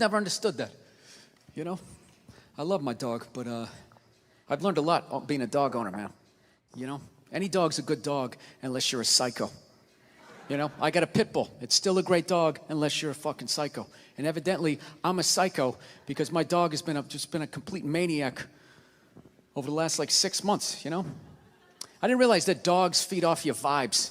Never understood that, you know? I love my dog, but I've learned a lot being a dog owner, man. You know? Any dog's a good dog unless you're a psycho. You know? I got a pit bull. It's still a great dog unless you're a fucking psycho. And evidently, I'm a psycho because my dog has been just been a complete maniac over the last like 6 months, you know? I didn't realize that dogs feed off your vibes,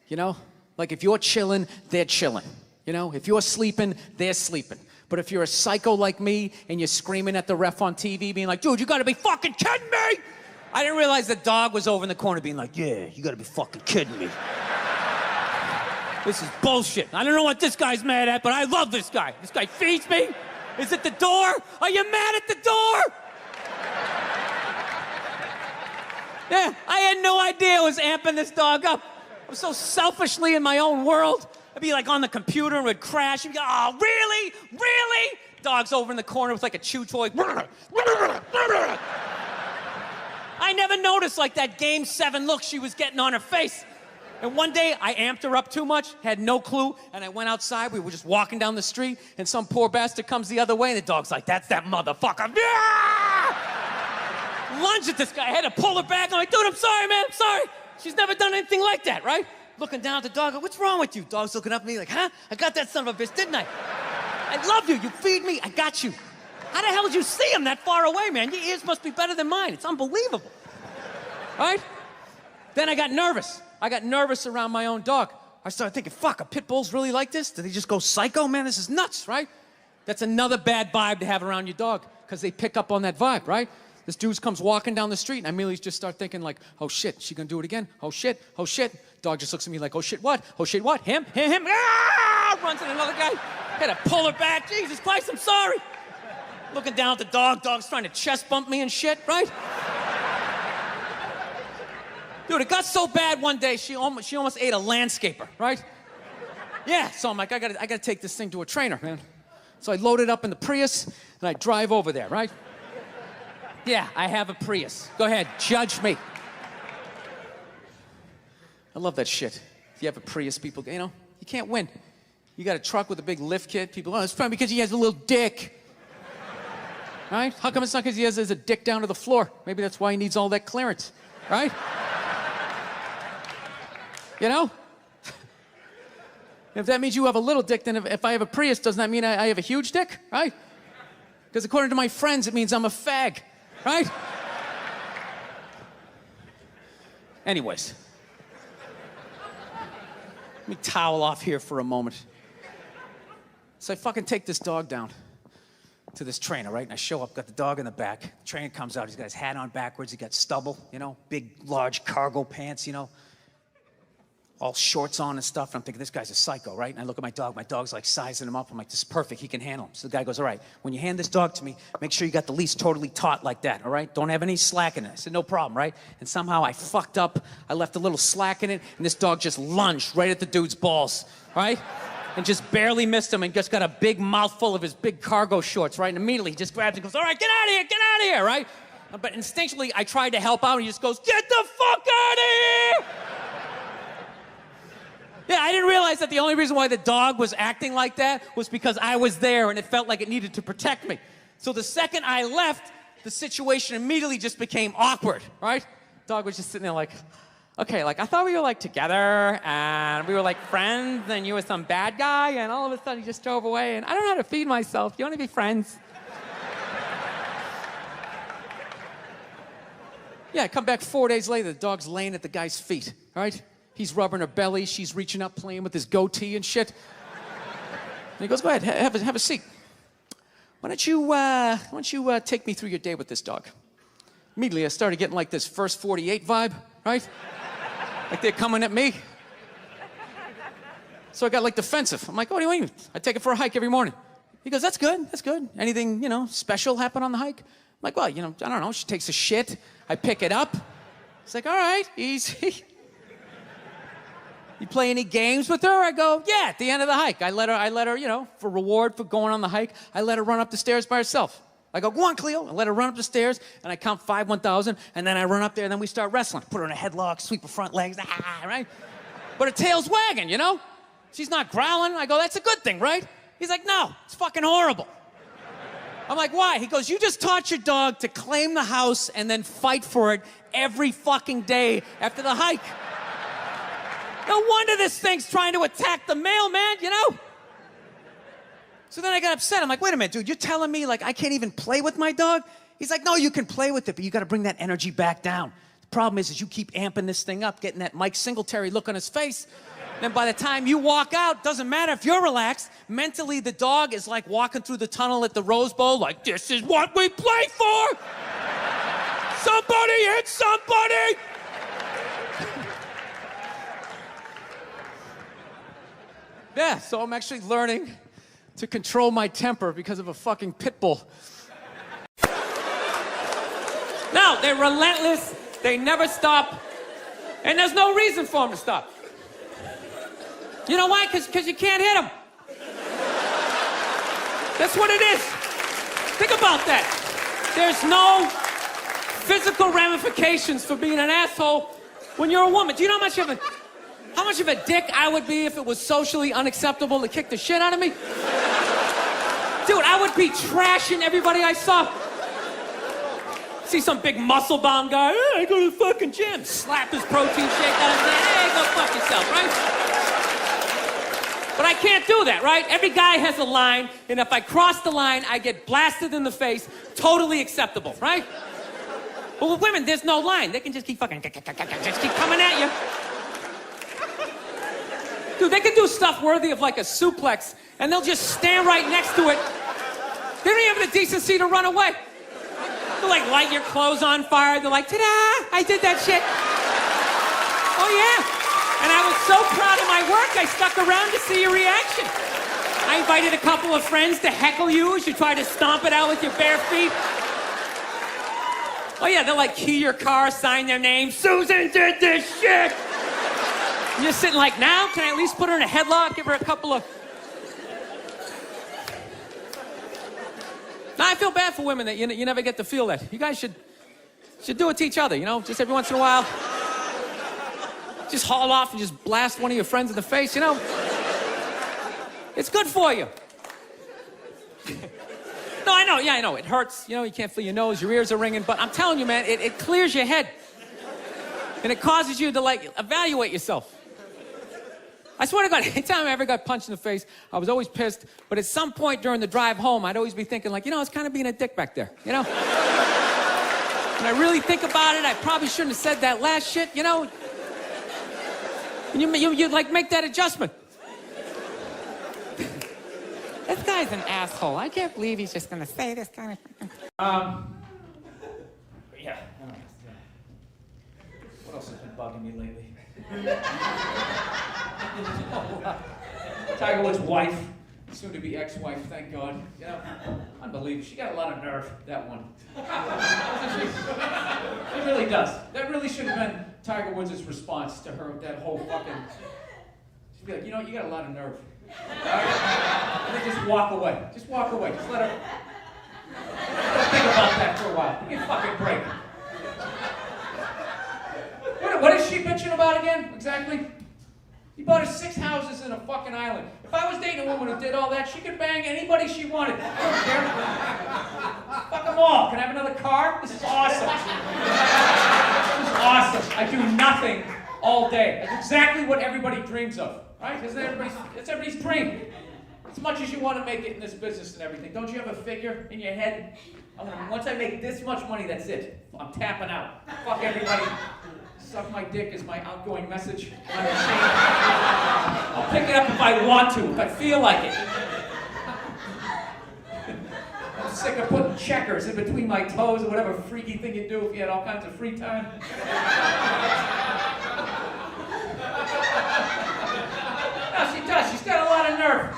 you know? Like if you're chilling, they're chilling. You know? If you're sleeping, they're sleeping. But if you're a psycho like me and you're screaming at the ref on TV being like, dude, you gotta be fucking kidding me! I didn't realize the dog was over in the corner being like, yeah, you gotta be fucking kidding me. This is bullshit. I don't know what this guy's mad at, but I love this guy. This guy feeds me. Is it the door? Are you mad at the door? Yeah, I had no idea I was amping this dog up. I was so selfishly in my own world. I'd be like on the computer and would crash and be like, oh, really? Really? Dog's over in the corner with like a chew toy. I never noticed like that Game 7 look she was getting on her face. And one day, I amped her up too much, had no clue, and I went outside. We were just walking down the street, and some poor bastard comes the other way, and the dog's like, that's that motherfucker. Yeah! Lunge at this guy. I had to pull her back. I'm like, dude, I'm sorry, man. I'm sorry. She's never done anything like that, right? Looking down at the dog, what's wrong with you? Dog's looking up at me like, huh? I got that son of a bitch, didn't I? I love you. You feed me. I got you. How the hell did you see him that far away, man? Your ears must be better than mine. It's unbelievable. Right? Then I got nervous. I got nervous around my own dog. I started thinking, fuck, are pit bulls really like this? Do they just go psycho? Man, this is nuts, right? That's another bad vibe to have around your dog, because they pick up on that vibe, right? This dude comes walking down the street, and I immediately just start thinking like, oh shit, she gonna do it again? Oh shit, oh shit. Dog just looks at me like, oh shit, what? Oh shit, what? Him? Ah! Runs at another guy. Had to pull her back. Jesus Christ, I'm sorry. Looking down at the dog. Dog's trying to chest bump me and shit, right? Dude, it got so bad one day, she almost ate a landscaper, right? Yeah, so I'm like, I gotta take this thing to a trainer, man. So I load it up in the Prius, and I drive over there, right? Yeah, I have a Prius. Go ahead, judge me. I love that shit. If you have a Prius, people, you know, you can't win. You got a truck with a big lift kit, people, oh, it's probably because he has a little dick. Right? How come it's not because he has a dick down to the floor? Maybe that's why he needs all that clearance, right? You know? If that means you have a little dick, then if I have a Prius, doesn't that mean I have a huge dick, right? Because according to my friends, it means I'm a fag, right? Anyways. Let me towel off here for a moment. So I fucking take this dog down to this trainer, right? And I show up, got the dog in the back. The trainer comes out, he's got his hat on backwards, he got stubble, you know, big, large cargo pants, you know, all shorts on and stuff. And I'm thinking, this guy's a psycho, right? And I look at my dog's like sizing him up. I'm like, this is perfect, he can handle him. So the guy goes, all right, when you hand this dog to me, make sure you got the leash totally taut like that, all right? Don't have any slack in it. I said, no problem, right? And somehow I fucked up, I left a little slack in it, and this dog just lunged right at the dude's balls, right? And just barely missed him, and just got a big mouthful of his big cargo shorts, right? And immediately he just grabs and goes, all right, get out of here, right? But instinctually, I tried to help out, and he just goes, get the fuck out of here! Yeah, I didn't realize that the only reason why the dog was acting like that was because I was there and it felt like it needed to protect me. So the second I left, the situation immediately just became awkward, right? Dog was just sitting there like, okay, like I thought we were like together and we were like friends and you were some bad guy and all of a sudden he just drove away and I don't know how to feed myself. You want to be friends? Yeah, I come back 4 days later, the dog's laying at the guy's feet, all right? He's rubbing her belly, she's reaching up, playing with his goatee and shit. And he goes, go ahead, have a seat. Why don't you take me through your day with this dog? Immediately I started getting like this First 48 vibe, right? Like they're coming at me. So I got like defensive. I'm like, what do you mean? I take it for a hike every morning. He goes, that's good, that's good. Anything, you know, special happen on the hike? I'm like, well, you know, I don't know, she takes a shit, I pick it up. It's like, all right, easy. You play any games with her? I go, yeah, at the end of the hike. I let her, you know, for reward for going on the hike, I let her run up the stairs by herself. I go, go on, Cleo. I let her run up the stairs, and I count 5 1,000, and then I run up there, and then we start wrestling. Put her in a headlock, sweep her front legs, right? But her tail's wagging, you know? She's not growling. I go, that's a good thing, right? He's like, no, it's fucking horrible. I'm like, why? He goes, you just taught your dog to claim the house and then fight for it every fucking day after the hike. No wonder this thing's trying to attack the mailman, you know? So then I got upset. I'm like, wait a minute, dude, you're telling me like I can't even play with my dog? He's like, no, you can play with it, but you got to bring that energy back down. The problem is you keep amping this thing up, getting that Mike Singletary look on his face. Then by the time you walk out, doesn't matter if you're relaxed, mentally the dog is like walking through the tunnel at the Rose Bowl, like, this is what we play for! Somebody hit somebody! Yeah, so I'm actually learning to control my temper because of a fucking pit bull. No, they're relentless, they never stop, and there's no reason for them to stop. You know why? Because you can't hit them. That's what it is. Think about that. There's no physical ramifications for being an asshole when you're a woman. Do you know how much of a dick I would be if it was socially unacceptable to kick the shit out of me? Dude, I would be trashing everybody I saw. See some big muscle-bound guy, hey, I go to the fucking gym. Slap his protein shake out and say, hey, go fuck yourself, right? But I can't do that, right? Every guy has a line, and if I cross the line, I get blasted in the face. Totally acceptable, right? But with women, there's no line. They can just keep fucking, just keep coming at you. Dude, they can do stuff worthy of like a suplex, and they'll just stand right next to it. They don't even have the decency to run away. They'll like light your clothes on fire. They're like, ta-da, I did that shit. Oh yeah. And I was so proud of my work, I stuck around to see your reaction. I invited a couple of friends to heckle you as you try to stomp it out with your bare feet. Oh yeah, they'll like key your car, sign their name, Susan did this shit. And you're sitting like, now, can I at least put her in a headlock, give her a couple of... Now I feel bad for women that you never get to feel that. You guys should do it to each other, you know, just every once in a while. Just haul off and just blast one of your friends in the face, you know? It's good for you. No, I know, yeah, I know. It hurts, you know, you can't feel your nose, your ears are ringing, but I'm telling you, man, it clears your head. And it causes you to, like, evaluate yourself. I swear to God, anytime I ever got punched in the face, I was always pissed, but at some point during the drive home, I'd always be thinking, like, you know, I was kind of being a dick back there, you know? When I really think about it, I probably shouldn't have said that last shit, you know? And you like, make that adjustment. This guy's an asshole. I can't believe he's just gonna say this kind of thing. Yeah. What else has been bugging me lately? Tiger Woods' wife, soon to be ex-wife, thank God. You know, unbelievable. She got a lot of nerve, that one. She really does. That really should have been Tiger Woods' response to her, that whole fucking... She'd be like, you know what, you got a lot of nerve. Right? And then just walk away. Just walk away. Just let her think about that for a while. Give me a fucking break. What is she bitching about again, exactly? He bought her 6 houses in a fucking island. If I was dating a woman who did all that, she could bang anybody she wanted. I don't care. Fuck them all. Can I have another car? This is awesome. This is awesome. I do nothing all day. That's exactly what everybody dreams of, right? It's everybody's dream. As much as you want to make it in this business and everything, don't you have a figure in your head? Once I make this much money, that's it. I'm tapping out. Fuck everybody. Suck my dick is my outgoing message. I'm ashamed. I'll pick it up if I want to, if I feel like it. I'm sick of putting checkers in between my toes or whatever freaky thing you do if you had all kinds of free time. No, she does. She's got a lot of nerve.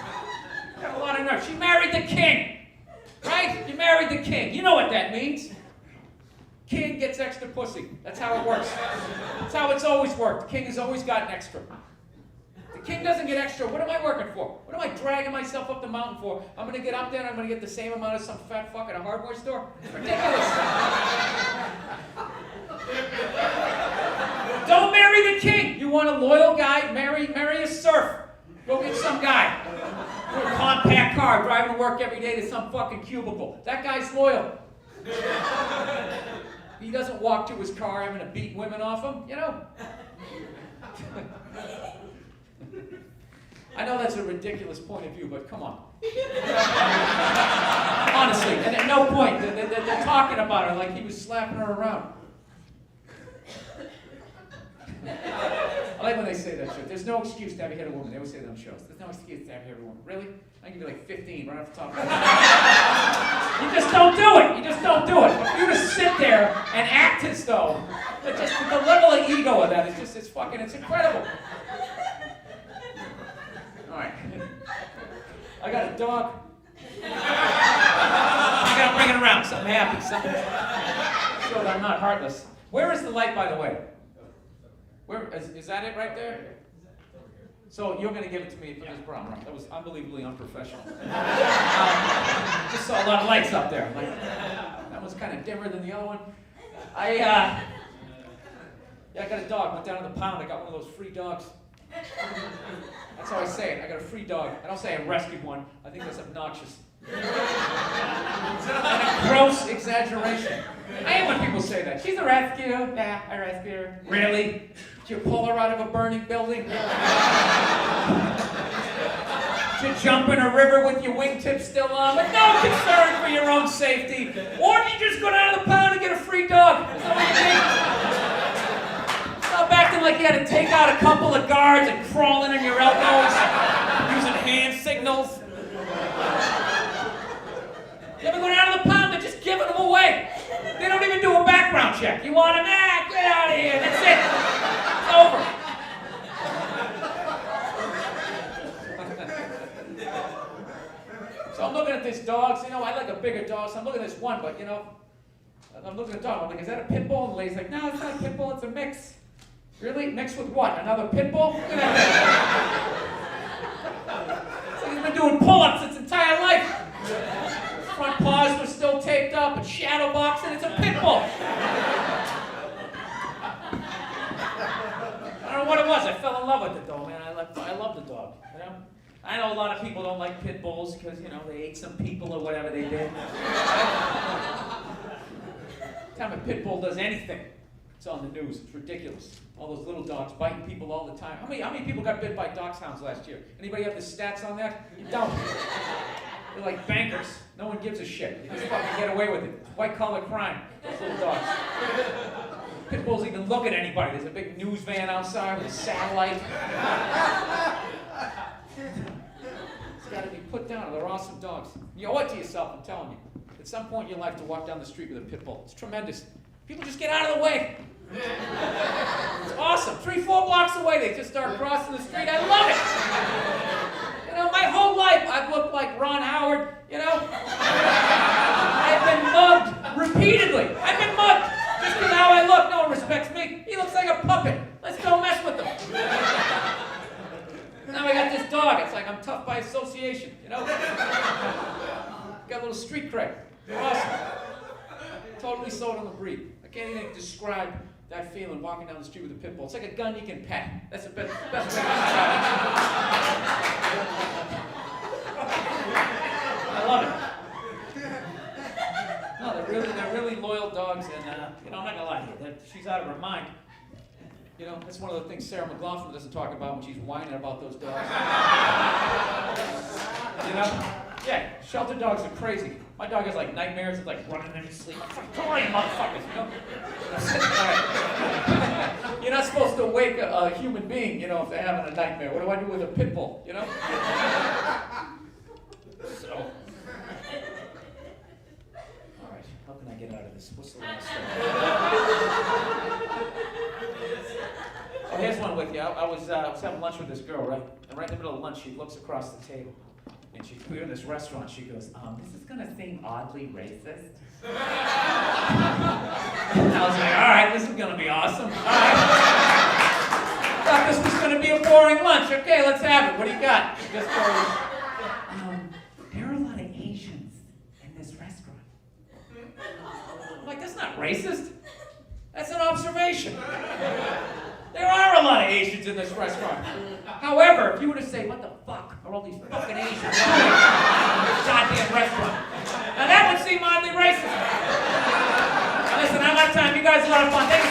Got a lot of nerve. She married the king. Right? You married the king. You know what that means. King gets extra pussy. That's how it works. That's how it's always worked. The king has always gotten extra. The king doesn't get extra. What am I working for? What am I dragging myself up the mountain for? I'm going to get up there and I'm going to get the same amount as some fat fuck at a hardware store? It's ridiculous. Don't marry the king. You want a loyal guy? Marry a serf. Go get some guy with a compact car driving to work every day to some fucking cubicle. That guy's loyal. He doesn't walk to his car having to beat women off him, you know? I know that's a ridiculous point of view, but come on. Honestly, and at no point, they're talking about her like he was slapping her around. I like when they say that shit. There's no excuse to have you hit a woman. They always say that on shows. There's no excuse to have you hit a woman. Really? I can give you like 15 right off the top of my head. You just don't do it. You just don't do it. If you just sit there and act as though, but just the level of ego of that is just, it's incredible. All right. I got a dog. I gotta bring it around. Something happy. Something so that I'm not heartless. Where is the light, by the way? Where is that it right there? So you're gonna give it to me for this problem, right? That was unbelievably unprofessional. Just saw a lot of lights up there. Like, that one's kind of dimmer than the other one. I got a dog. Went down to the pound. I got one of those free dogs. That's how I say it. I got a free dog. I don't say I rescued one. I think that's obnoxious. And a gross exaggeration. I hate when people say that. She's a rescue. Yeah, I rescued her. Really? Did you pull her out of a burning building? Did you jump in a river with your wingtips still on, with no concern for your own safety? Or did you just go down to the pound and get a free dog? Is that what you did? Stop acting like you had to take out a couple of guards and crawl in on your elbows, using hand signals. You ever go down to the pound? They're just giving them away. They don't even do a background check. You want them? Get out of here. That's it. It's over. So I'm looking at this dog. So, you know, I like a bigger dog, so I'm looking at this one, but, you know, I'm looking at the dog. I'm like, is that a pit bull? And the lady's like, no, it's not a pit bull. It's a mix. Really? Mixed with what? Another pit bull? Look at that. It's like he's been doing pull-ups its entire life. Front paws were still taped up and shadow boxing. It's a pit bull. I don't know what it was. I fell in love with it, though, man. I love the dog. You know? I know a lot of people don't like pit bulls because, you know, they ate some people or whatever they did. Time a pit bull does anything, it's on the news. It's ridiculous. All those little dogs biting people all the time. How many people got bit by dachshunds last year? Anybody have the stats on that? You don't. They're like bankers. No one gives a shit. They just fucking get away with it. White collar crime. Those little dogs. Pit bulls even look at anybody. There's a big news van outside with a satellite. It's got to be put down. They're awesome dogs. You owe it to yourself, I'm telling you. At some point in your life to walk down the street with a pit bull. It's tremendous. People just get out of the way. It's awesome. 3-4 blocks away, they just start crossing the street. I love it. You know, my whole life I've looked like Ron Howard, you know. I've been mugged repeatedly. I've been mugged. Just because how I look, no one respects me. He looks like a puppet. Let's go mess with him. Now I got this dog. It's like I'm tough by association, you know. Got a little street cred. They're awesome. Totally sold on the breed. I can't even describe that feeling walking down the street with a pit bull. It's like a gun you can pet. That's the best way to describe it. I love it. No, they're really loyal dogs, and you know, I'm not gonna lie to you. She's out of her mind. You know, that's one of the things Sarah McLachlan doesn't talk about when she's whining about those dogs. You know? Yeah, shelter dogs are crazy. My dog has like nightmares of like running in his sleep. Come on, you motherfuckers, you know? You're not supposed to wake a human being, you know, if they're having a nightmare. What do I do with a pit bull, you know? So. All right, how can I get out of this? What's the last thing? Oh, here's one with you. I was having lunch with this girl, right? And right in the middle of lunch, she looks across the table. And we were in this restaurant. She goes, this is going to seem oddly racist. And I was like, all right, this is going to be awesome. All right. Thought this was going to be a boring lunch. Okay, let's have it. What do you got? She just goes, there are a lot of Asians in this restaurant. I'm like, that's not racist. That's an observation. There are a lot of Asians in this restaurant. However, if you were to say, what the are all these fucking Asians in this goddamn restaurant? Now that would seem oddly racist. Listen, I'm out of time. You guys are a lot of fun. Thank you.